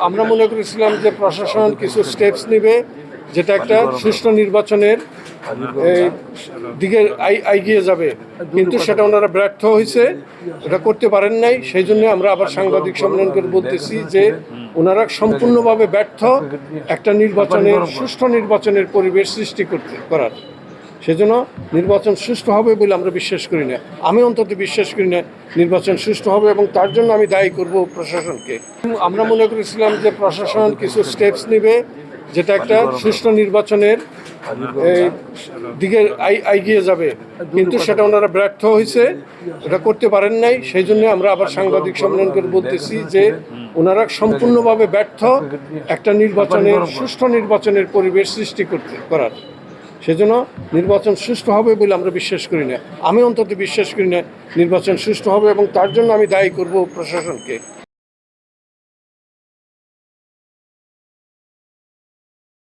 আমরা মনে করেছিলাম যে প্রশাসন কিছু স্টেপস নেবে, যেটা একটা সুষ্ঠু নির্বাচনের দিকে এগিয়ে যাবে, কিন্তু সেটা ওনারা ব্যর্থ হয়েছে, এটা করতে পারেন নাই। সেই জন্য আমরা আবার সাংবাদিক সম্মেলন করে বলতেছি যে ওনারা সম্পূর্ণভাবে ব্যর্থ একটা সুষ্ঠু নির্বাচনের পরিবেশ সৃষ্টি করার। সেজন্য নির্বাচন সুষ্ঠু হবে বলে আমরা বিশ্বাস করি না, আমি অন্তত বিশ্বাস করি না নির্বাচন সুষ্ঠু হবে, এবং তার জন্য আমি দায়ী করব প্রশাসনকে। আমরা মনে করেছিলাম যে প্রশাসন কিছু স্টেপস নেবে, যেটা একটা সুষ্ঠু নির্বাচনের দিকে এগিয়ে যাবে, কিন্তু সেটা ওনারা ব্যর্থ হয়েছে, এটা করতে পারেন নাই। সেই জন্য আমরা আবার সাংবাদিক সম্মেলন করে বলতেছি যে ওনারা সম্পূর্ণভাবে ব্যর্থ একটা সুষ্ঠু নির্বাচনের পরিবেশ সৃষ্টি করার। সেজন্য নির্বাচন সুষ্ঠু হবে বলে আমরা বিশ্বাস করি না, আমি অন্তত বিশ্বাস করি না নির্বাচন সুষ্ঠু হবে, এবং তার জন্য আমি দায়ী করব প্রশাসনকে।